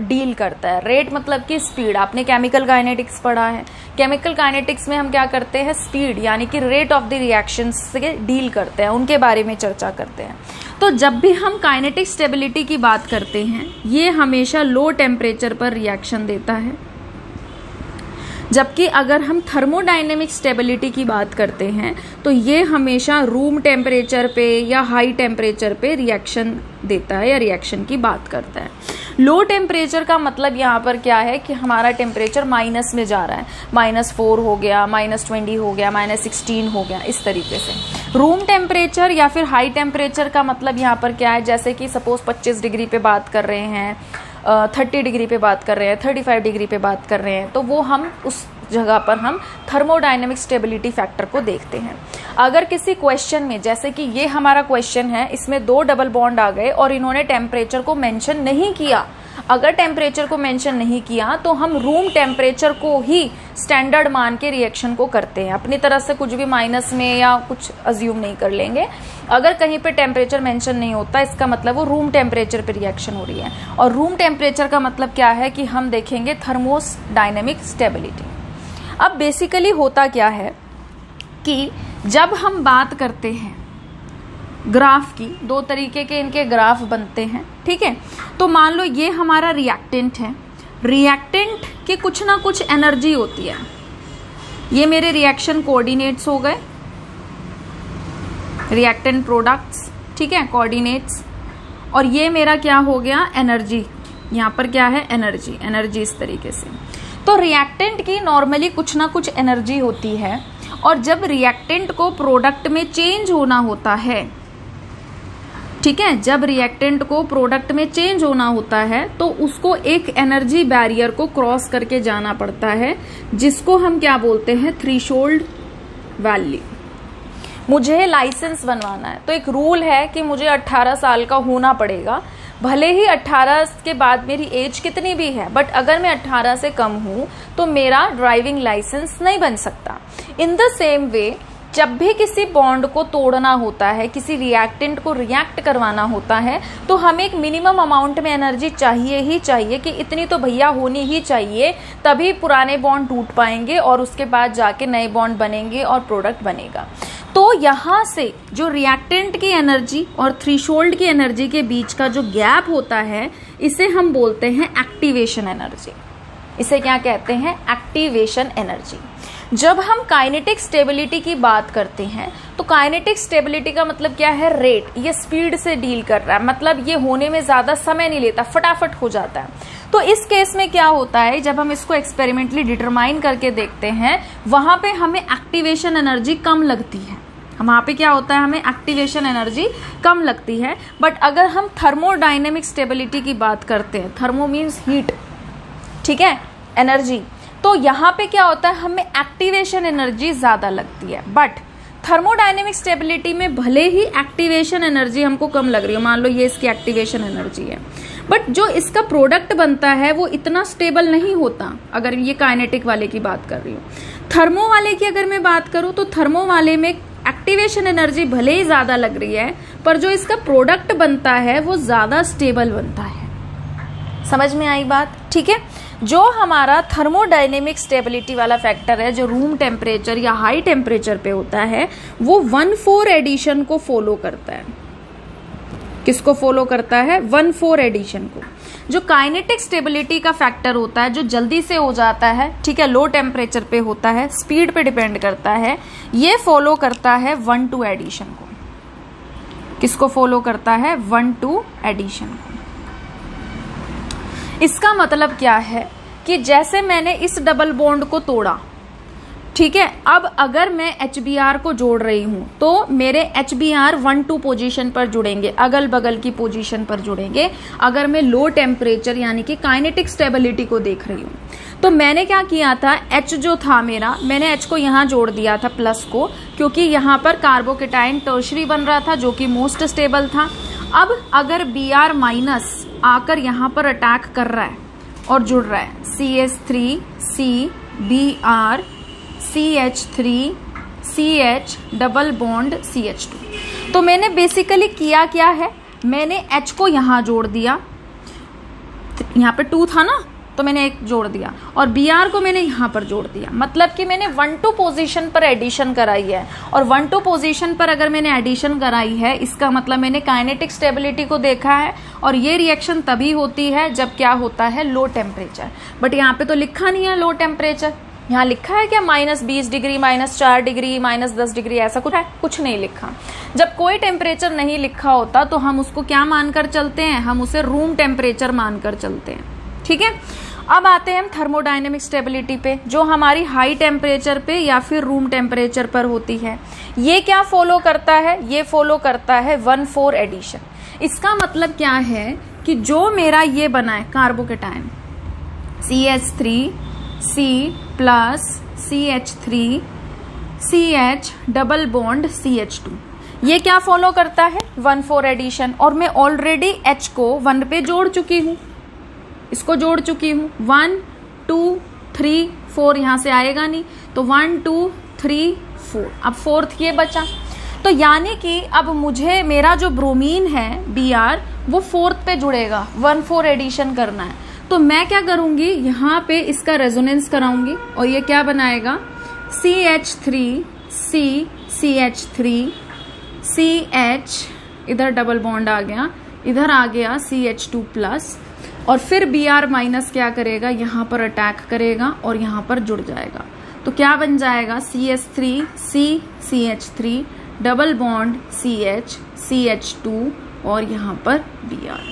डील करता है। रेट मतलब कि स्पीड, आपने केमिकल काइनेटिक्स पढ़ा है, केमिकल काइनेटिक्स में हम क्या करते हैं, स्पीड यानी कि रेट ऑफ द रिएक्शन से डील करते हैं, उनके बारे में चर्चा करते हैं। तो जब भी हम काइनेटिक स्टेबिलिटी की बात करते हैं ये हमेशा लो टेम्परेचर पर रिएक्शन देता है, जबकि अगर हम थर्मोडायनेमिक स्टेबिलिटी की बात करते हैं तो ये हमेशा रूम टेम्परेचर पे या हाई टेम्परेचर पे रिएक्शन देता है या रिएक्शन की बात करता है। लो टेम्परेचर का मतलब यहाँ पर क्या है कि हमारा टेम्परेचर माइनस में जा रहा है, -4 हो गया, -20 हो गया, -16 हो गया, इस तरीके से। रूम टेम्परेचर या फिर हाई टेम्परेचर का मतलब यहाँ पर क्या है, जैसे कि सपोज 25 डिग्री पे बात कर रहे हैं, 30 डिग्री पे बात कर रहे हैं, 35 डिग्री पे बात कर रहे हैं, तो वो हम उस जगह पर हम थर्मोडायनेमिक स्टेबिलिटी फैक्टर को देखते हैं। अगर किसी क्वेश्चन में, जैसे कि ये हमारा क्वेश्चन है, इसमें 2 डबल बॉन्ड आ गए और इन्होंने टेम्परेचर को मेंशन नहीं किया, अगर टेम्परेचर को मेंशन नहीं किया तो हम रूम टेम्परेचर को ही स्टैंडर्ड मान के रिएक्शन को करते हैं, अपनी तरफ से कुछ भी माइनस में या कुछ अज्यूम नहीं कर लेंगे। अगर कहीं पे टेम्परेचर मेंशन नहीं होता इसका मतलब वो रूम टेम्परेचर पे रिएक्शन हो रही है, और रूम टेम्परेचर का मतलब क्या है कि हम देखेंगे थर्मोडायनेमिक स्टेबिलिटी। अब बेसिकली होता क्या है कि जब हम बात करते हैं ग्राफ की, 2 तरीके के इनके ग्राफ बनते हैं। ठीक है, तो मान लो ये हमारा रिएक्टेंट है, रिएक्टेंट की कुछ ना कुछ एनर्जी होती है, ये मेरे रिएक्शन कोऑर्डिनेट्स हो गए, रिएक्टेंट प्रोडक्ट्स। ठीक है, कोऑर्डिनेट्स, और ये मेरा क्या हो गया, एनर्जी। यहाँ पर क्या है, एनर्जी, एनर्जी इस तरीके से। तो रिएक्टेंट की नॉर्मली कुछ ना कुछ एनर्जी होती है, और जब रिएक्टेंट को प्रोडक्ट में चेंज होना होता है, ठीक है, जब रिएक्टेंट को प्रोडक्ट में चेंज होना होता है तो उसको एक एनर्जी बैरियर को क्रॉस करके जाना पड़ता है, जिसको हम क्या बोलते हैं, थ्रेशोल्ड वैल्यू। मुझे लाइसेंस बनवाना है तो एक रूल है कि मुझे 18 साल का होना पड़ेगा, भले ही 18 के बाद मेरी एज कितनी भी है, बट अगर मैं 18 से कम हूं तो मेरा ड्राइविंग लाइसेंस नहीं बन सकता। इन द सेम वे जब भी किसी बॉन्ड को तोड़ना होता है, किसी रिएक्टेंट को रिएक्ट करवाना होता है, तो हमें एक मिनिमम अमाउंट में एनर्जी चाहिए ही चाहिए कि इतनी तो भैया होनी ही चाहिए, तभी पुराने बॉन्ड टूट पाएंगे और उसके बाद जाके नए बॉन्ड बनेंगे और प्रोडक्ट बनेगा। तो यहाँ से जो रिएक्टेंट की एनर्जी और थ्रेशोल्ड की एनर्जी के बीच का जो गैप होता है, इसे हम बोलते हैं एक्टिवेशन एनर्जी। इसे क्या कहते हैं, एक्टिवेशन एनर्जी। जब हम काइनेटिक स्टेबिलिटी की बात करते हैं तो काइनेटिक स्टेबिलिटी का मतलब क्या है, रेट, ये स्पीड से डील कर रहा है, मतलब ये होने में ज्यादा समय नहीं लेता, फटाफट हो जाता है। तो इस केस में क्या होता है, जब हम इसको एक्सपेरिमेंटली डिटरमाइन करके देखते हैं वहां पे हमें एक्टिवेशन एनर्जी कम लगती है, वहां पे क्या होता है, हमें एक्टिवेशन एनर्जी कम लगती है। बट अगर हम थर्मोडायनेमिक स्टेबिलिटी की बात करते हैं, थर्मो मीन्स हीट, ठीक है, एनर्जी, तो यहाँ पे क्या होता है, हमें एक्टिवेशन एनर्जी ज्यादा लगती है। बट थर्मोडायनेमिक स्टेबिलिटी में भले ही एक्टिवेशन एनर्जी हमको कम लग रही हो, मान लो ये इसकी एक्टिवेशन एनर्जी है, बट जो इसका प्रोडक्ट बनता है वो इतना स्टेबल नहीं होता। अगर ये काइनेटिक वाले की बात कर रही हूँ, थर्मो वाले की अगर मैं बात करूँ तो थर्मो वाले में एक्टिवेशन एनर्जी भले ही ज्यादा लग रही है, पर जो इसका प्रोडक्ट बनता है वो ज्यादा स्टेबल बनता है। समझ में आई बात, ठीक है। जो हमारा थर्मोडायनेमिक स्टेबिलिटी वाला फैक्टर है, जो रूम टेम्परेचर या हाई टेम्परेचर पे होता है, वो 1,4 एडिशन को फॉलो करता है। किसको फॉलो करता है, 1,4 एडिशन को। जो काइनेटिक स्टेबिलिटी का फैक्टर होता है, जो जल्दी से हो जाता है, ठीक है, लो टेम्परेचर पे होता है, स्पीड पे डिपेंड करता है, ये फॉलो करता है 1,2 एडिशन को। किसको फॉलो करता है, 1,2 एडिशन को। इसका मतलब क्या है कि जैसे मैंने इस डबल बॉन्ड को तोड़ा, ठीक है, अब अगर मैं HBr को जोड़ रही हूं तो मेरे HBr 1,2 पोजीशन पर जुड़ेंगे, अगल बगल की पोजीशन पर जुड़ेंगे। अगर मैं लो टेम्परेचर यानी कि काइनेटिक स्टेबिलिटी को देख रही हूं तो मैंने क्या किया था, H जो था मेरा, मैंने H को यहां जोड़ दिया था प्लस को, क्योंकि यहां पर कार्बोकेटाइन टर्शरी बन रहा था जो कि मोस्ट स्टेबल था। अब अगर Br माइनस आकर यहां पर अटैक कर रहा है और जुड़ रहा है, CH3 C Br CH3 CH double bond CH2, तो मैंने बेसिकली किया क्या है, मैंने H को यहां जोड़ दिया, यहां पे 2 था ना, तो मैंने एक जोड़ दिया, और Br को मैंने यहां पर जोड़ दिया। मतलब कि मैंने 1,2 पोजीशन पर एडिशन कराई है, और 1,2 पोजीशन पर अगर मैंने एडिशन कराई है, इसका मतलब मैंने काइनेटिक स्टेबिलिटी को देखा है। और ये रिएक्शन तभी होती है जब क्या होता है, लो टेम्परेचर। बट यहाँ पे तो लिखा नहीं है लो टेम्परेचर, यहाँ लिखा है क्या, -20 डिग्री, -4 डिग्री, -10 डिग्री, ऐसा कुछ है, कुछ नहीं लिखा। जब कोई टेम्परेचर नहीं लिखा होता तो हम उसको क्या मानकर चलते हैं, हम उसे रूम टेम्परेचर मानकर चलते हैं, ठीक है। अब आते हैं हम थर्मोडायनेमिक स्टेबिलिटी पे, जो हमारी हाई टेम्परेचर पे या फिर रूम टेम्परेचर पर होती है। ये क्या फॉलो करता है, ये फॉलो करता है 1,4 एडिशन। इसका मतलब क्या है कि जो मेरा ये बना है carbocation CH3 C plus CH3 CH double bond CH2, ये क्या फॉलो करता है, 1,4 एडिशन। और मैं ऑलरेडी H को 1 पे जोड़ चुकी हूं, इसको जोड़ चुकी हूं, 1 2 3 4, यहां से आएगा नहीं, तो 1 2 3 4, अब 4th ये बचा। तो यानी कि अब मुझे मेरा जो ब्रोमीन है Br वो 4th पे जुड़ेगा, 1,4 एडिशन करना है। तो मैं क्या करूंगी, यहाँ पे इसका रेजोनेंस कराऊंगी, और ये क्या बनाएगा, CH3 C CH3 CH, इधर डबल बॉन्ड आ गया, इधर आ गया CH2 प्लस, और फिर Br माइनस क्या करेगा, यहाँ पर अटैक करेगा और यहाँ पर जुड़ जाएगा। तो क्या बन जाएगा, CH3 C CH3 double bond CH CH2 और यहाँ पर Br।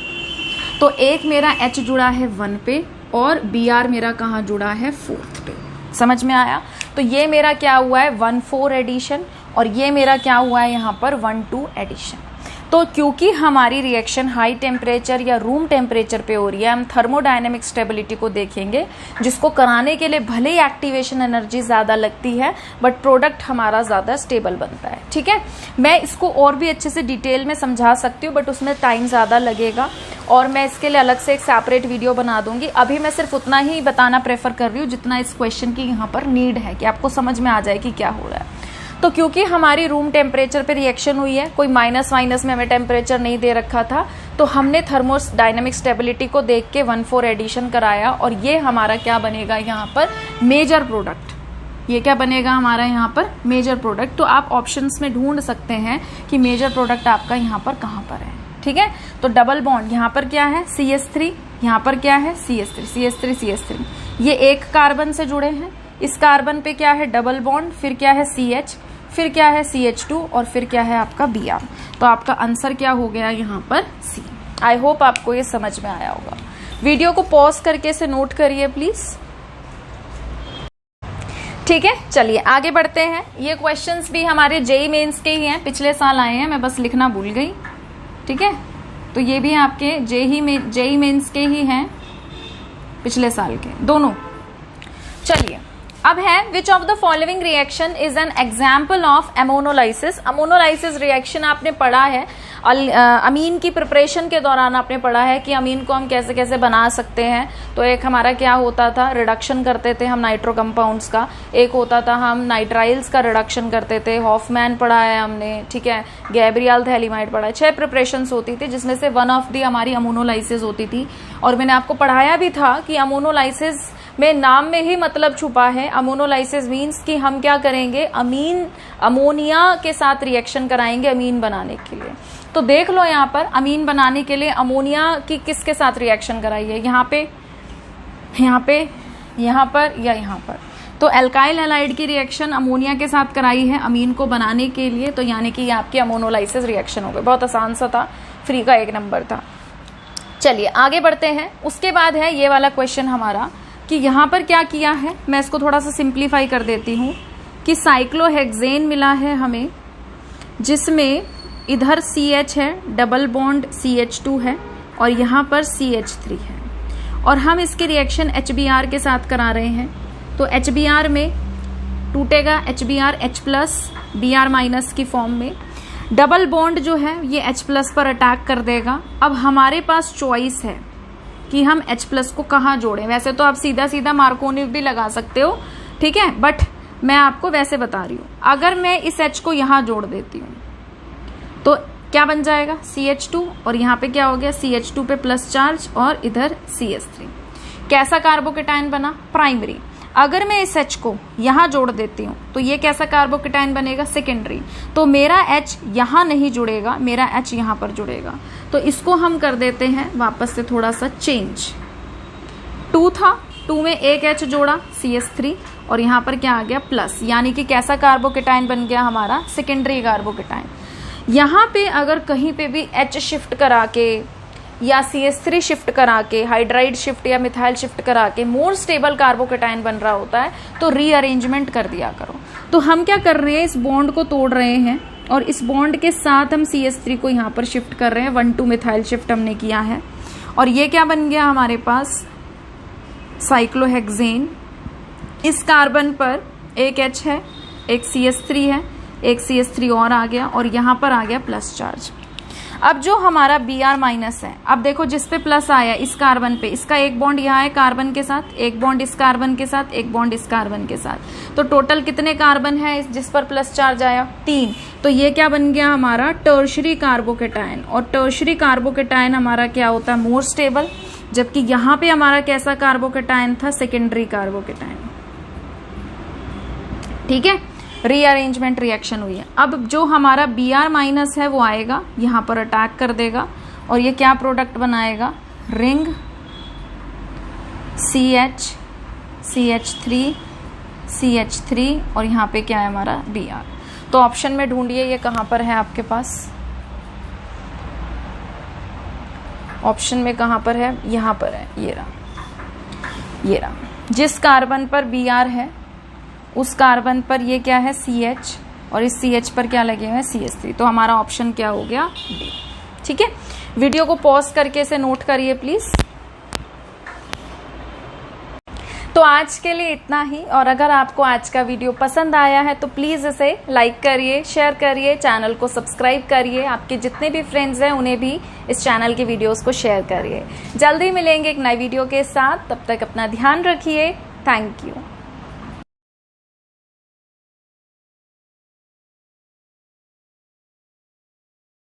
तो एक मेरा H जुड़ा है 1 पे और Br मेरा कहाँ जुड़ा है, 4th पे। समझ में आया। तो ये मेरा क्या हुआ है, 1,4 एडिशन, और ये मेरा क्या हुआ है यहाँ पर 1,2 एडिशन। तो क्योंकि हमारी रिएक्शन हाई टेम्परेचर या रूम टेम्परेचर पे हो रही है, हम थर्मोडायनेमिक स्टेबिलिटी को देखेंगे, जिसको कराने के लिए भले ही एक्टिवेशन एनर्जी ज़्यादा लगती है बट प्रोडक्ट हमारा ज़्यादा स्टेबल बनता है, ठीक है। मैं इसको और भी अच्छे से डिटेल में समझा सकती हूँ बट उसमें टाइम ज़्यादा लगेगा, और मैं इसके लिए अलग से एक सेपरेट वीडियो बना दूंगी। अभी मैं सिर्फ उतना ही बताना प्रेफर कर रही हूँ जितना इस क्वेश्चन की यहाँ पर नीड है, कि आपको समझ में आ जाए कि क्या हो रहा है। तो क्योंकि हमारी रूम टेम्परेचर पे रिएक्शन हुई है, कोई माइनस में हमें टेम्परेचर नहीं दे रखा था, तो हमने थर्मोडायनेमिक स्टेबिलिटी को देख के 1,4 एडिशन कराया, और ये हमारा क्या बनेगा यहाँ पर, मेजर प्रोडक्ट। ये क्या बनेगा हमारा यहाँ पर, मेजर प्रोडक्ट। तो आप ऑप्शंस में ढूंढ सकते हैं कि मेजर प्रोडक्ट आपका यहाँ पर कहाँ पर है, ठीक है। तो डबल बॉन्ड यहाँ पर क्या है, CH3, यहाँ पर क्या है, CH3 CH3 CH3, ये एक कार्बन से जुड़े हैं, इस कार्बन पे क्या है, डबल बॉन्ड, फिर क्या है CH, फिर क्या है CH2 और फिर क्या है आपका Br। तो आपका आंसर क्या हो गया यहाँ पर C। आई होप आपको ये समझ में आया होगा। वीडियो को पॉज करके इसे नोट करिए प्लीज। ठीक है, चलिए आगे बढ़ते हैं। ये क्वेश्चंस भी हमारे जेई मेंस के ही हैं, पिछले साल आए हैं, मैं बस लिखना भूल गई। ठीक है, तो ये भी आपके जेई मेंस के ही हैं, पिछले साल के दोनों। चलिए अब है which of the following reaction is an example of ammonolysis. Ammonolysis reaction आपने पढ़ा है, अमीन की प्रिपरेशन के दौरान आपने पढ़ा है कि अमीन को हम कैसे कैसे बना सकते हैं। तो एक हमारा क्या होता था, रिडक्शन करते थे हम नाइट्रो कंपाउंड्स का, एक होता था हम नाइट्राइल्स का रिडक्शन करते थे, हॉफमैन पढ़ा है हमने, ठीक है, गैब्रियल थैलीमाइड पढ़ा है। 6 प्रिपरेशंस होती थी जिसमें से वन ऑफ दी हमारी अमोनोलाइसिस होती थी। और मैंने आपको पढ़ाया भी था कि अमोनोलाइसिस में नाम में ही मतलब छुपा है। अमोनोलाइसिस मीन्स कि हम क्या करेंगे, अमोनिया के साथ रिएक्शन कराएंगे अमीन बनाने के लिए। तो देख लो यहाँ पर अमीन बनाने के लिए अमोनिया की किसके साथ रिएक्शन कराई है, यहाँ पे, यहाँ पर या यहाँ पर। तो एल्काइल हैलाइड की रिएक्शन अमोनिया के साथ कराई है अमीन को बनाने के लिए। तो यानी कि ये आपकी अमोनोलाइसिस रिएक्शन हो गई। बहुत आसान सा था, फ्री का 1 नंबर था। चलिए आगे बढ़ते हैं। उसके बाद है ये वाला क्वेश्चन हमारा कि यहाँ पर क्या किया है, मैं इसको थोड़ा सा सिंप्लीफाई कर देती हूँ कि साइक्लोहेक्सेन मिला है हमें, जिसमें इधर CH है, डबल बॉन्ड CH2 है और यहाँ पर CH3 है, और हम इसकी रिएक्शन HBr के साथ करा रहे हैं। तो HBr में टूटेगा HBr H+ Br- की फॉर्म में। डबल बॉन्ड जो है ये H+ पर अटैक कर देगा। अब हमारे पास चॉइस है कि हम H+ को कहाँ जोड़ें। वैसे तो आप सीधा सीधा मार्कोनिव भी लगा सकते हो, ठीक है, बट मैं आपको वैसे बता रही हूँ। अगर मैं इस H को यहाँ जोड़ देती हूँ तो क्या बन जाएगा, CH2, और यहाँ पे क्या हो गया, CH2 पे प्लस चार्ज और इधर CH3। कैसा कार्बोकेटाइन बना, प्राइमरी। अगर मैं इस H को यहाँ जोड़ देती हूँ तो ये कैसा कार्बोकेटाइन बनेगा, सेकेंडरी। तो मेरा H यहाँ नहीं जुड़ेगा, मेरा H यहाँ पर जुड़ेगा। तो इसको हम कर देते हैं वापस से थोड़ा सा चेंज। 2 था, 2 में एक H जोड़ा CH3 और यहाँ पर क्या आ गया प्लस, यानी कि कैसा कार्बोकेटाइन बन गया हमारा, सेकेंडरी कार्बोकेटाइन। यहाँ पे अगर कहीं पे भी H शिफ्ट करा के या CH3 शिफ्ट करा के, हाइड्राइड शिफ्ट या मिथाइल शिफ्ट करा के मोर स्टेबल कार्बोकेटाइन बन रहा होता है तो रीअरेंजमेंट कर दिया करो। तो हम क्या कर रहे हैं, इस बॉन्ड को तोड़ रहे हैं और इस बॉन्ड के साथ हम CH3 को यहाँ पर शिफ्ट कर रहे हैं। 1,2 मिथाइल शिफ्ट हमने किया है और ये क्या बन गया हमारे पास, साइक्लोहेक्सेन। इस कार्बन पर एक H है, एक CH3 है, एक CH3 और आ गया और यहाँ पर आ गया प्लस चार्ज। अब जो हमारा Br- है, अब देखो जिस पे प्लस आया इस कार्बन पे, इसका एक बॉन्ड यहाँ है कार्बन के साथ, एक बॉन्ड इस कार्बन के साथ, एक बॉन्ड इस कार्बन के साथ। तो टोटल कितने कार्बन है जिस पर प्लस चार्ज आया, 3। तो ये क्या बन गया हमारा, टर्शरी कार्बोकेटाइन। और टर्शरी कार्बोकेटाइन हमारा क्या होता है, मोर स्टेबल, जबकि यहाँ पे हमारा कैसा कार्बोकेटाइन था, सेकेंडरी कार्बोकेटाइन। ठीक है, रीअरेंजमेंट रिएक्शन हुई है। अब जो हमारा Br- है वो आएगा यहाँ पर अटैक कर देगा और ये क्या प्रोडक्ट बनाएगा, रिंग CH, CH3, CH3 और यहाँ पे क्या है हमारा Br। तो ऑप्शन में ढूंढिए ये कहाँ पर है आपके पास, ऑप्शन में कहाँ पर है, यहाँ पर है, ये रहा। जिस कार्बन पर Br है उस कार्बन पर ये क्या है CH और इस CH पर क्या लगे हुए हैं CH3। तो हमारा ऑप्शन क्या हो गया, B। ठीक है, वीडियो को पॉज करके इसे नोट करिए प्लीज। तो आज के लिए इतना ही, और अगर आपको आज का वीडियो पसंद आया है तो प्लीज इसे लाइक करिए, शेयर करिए, चैनल को सब्सक्राइब करिए, आपके जितने भी फ्रेंड्स हैं उन्हें भी इस चैनल के वीडियोस को शेयर करिए। जल्दी मिलेंगे एक नई वीडियो के साथ, तब तक अपना ध्यान रखिए। Thank you.